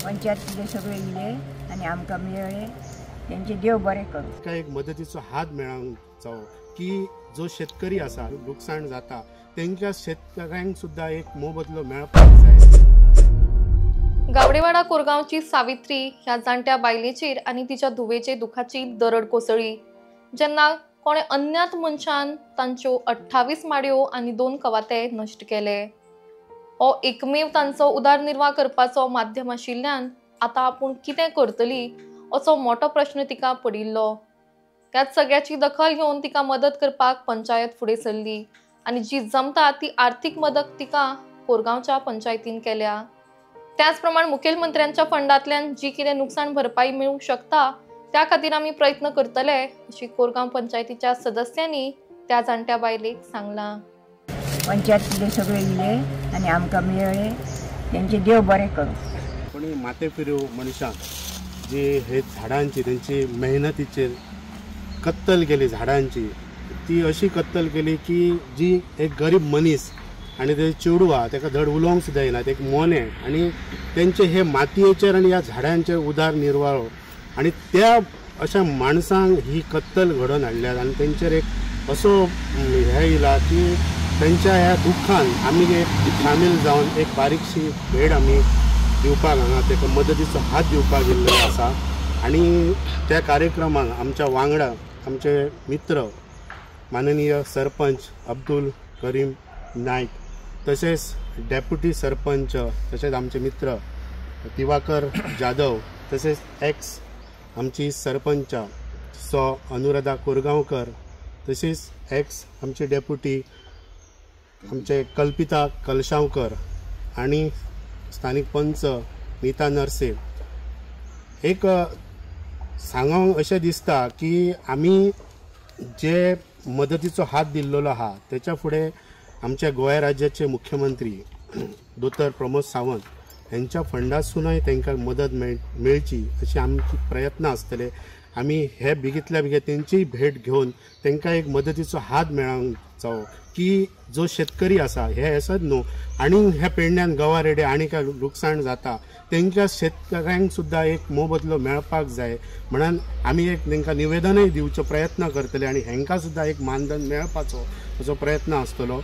पंचायतीले सगळे इले आणि आमकां मेळ्ळे त्यांचे देव बरें करूं। काय एक मदतीचो हात मेळोंक जावो की जो शेतकरी आसा नुकसाण जाता तेंच्या शेतकऱ्यांक सुद्धा एक मोबदलो मेळपाक जाय। गावडेवाडा कोरगांवची सावित्री ह्या जाणट्या बायलेचेर आनी तिच्या धुवेचे दुखाची दरड कोसळ्ळी जेन्ना कोणे अज्ञात मनशान तांच्यो 28 माडयो आनी 2 कवाते नश्ट केले। हो एकमेव तांचो उदरनिर्वाह करपाचो माध्यम आशिल्ल्यान आतां आपूण कितें करतली असो मोठो प्रश्न तिका पडिल्लो। त्याच सगळ्याची दखल घेवन तिका मदत करपाक पंचायत फुडें सरली आनी जी जमता ती आर्थीक मदत तिका कोरगांवच्या पंचायतीन केल्या। त्याच प्रमाण मुखेलमंत्र्यांच्या फंडांतल्यान जी कितें नुकसाण भरपाई मेळूंक शकता त्या खातीर आमी प्रयत्न करतले अशी कोरगांव पंचायतीच्या सदस्यांनी त्या जाणट्या बायलेक सांगलां। पंचायतीले सगळे इले आणि आमकां मेळ्ळे त्यांचे देव बरें करूं। पण माथेफिरू मनशांक जी हे झाडांची त्यांची मेहनतीचेर कत्तल केली झाडांची ती अशी कत्तल केली की जी एक गरीब मनीस आणि ते चेडूआ ताका धड उलोवंक सुद्दां येना एक मोने आणि त्यांचे हे मातयेचेर आणि ह्या झाडांचे उदरनिर्वाह आणि त्या अशा माणसांक ही कत्तल घडोवन हाडल्यात आणि तेंचेर एक असो हे येयला की त्यांच्या ह्या दुख्खान आमी एक शामील जावन एक बारीकशी भेट आमी दिवपाक हांगा ताका मदतीचो हात दिवपाक गेल्लो आसा। आणि त्या कार्यक्रमाक आमच्या वांगडा आमचे मित्र माननीय सरपंच अब्दुल करीम नायक तसेच डेप्युटी सरपंच तसेच आमचे मित्र दिवाकर जाधव तसेच एक्स आमची सरपंच सो अनुराधा कोरगांवकर तसेच एक्स आमचे डेप्युटी आमचे कल्पिता कलशांवकर आणि स्थानिक पंच नीता नरसे एक सांगोंक अशें दिसता की आमी जे मदतीचो हात दिल्लो आहा त्याच्या फुडें आमच्या गोंय राज्याचे मुख्यमंत्री दोतर प्रमोद सावंत यांच्या फंडासूनय तांकां मदत मेळची अशी आमची प्रयत्न आसतले। आमी हे बेगीतल्या बेगीन तेंची भेट घेवन तांकां एक मदतीचो हात मेळोंक जावो की जो शेतकरी आसा हे असत न्हू आनी ह्या पेडण्यान गंवा रेडे आनी काय लुकसाण जाता तेंच्या शेतकऱ्यांक सुद्धा एक मोबदलो मेळपाक जाय म्हणून आमी एक तांकां निवेदनय दिवचो प्रयत्न करतले आणि हेंकां सुद्धा एक मानधन मेळपाचो असो प्रयत्न आसतलो।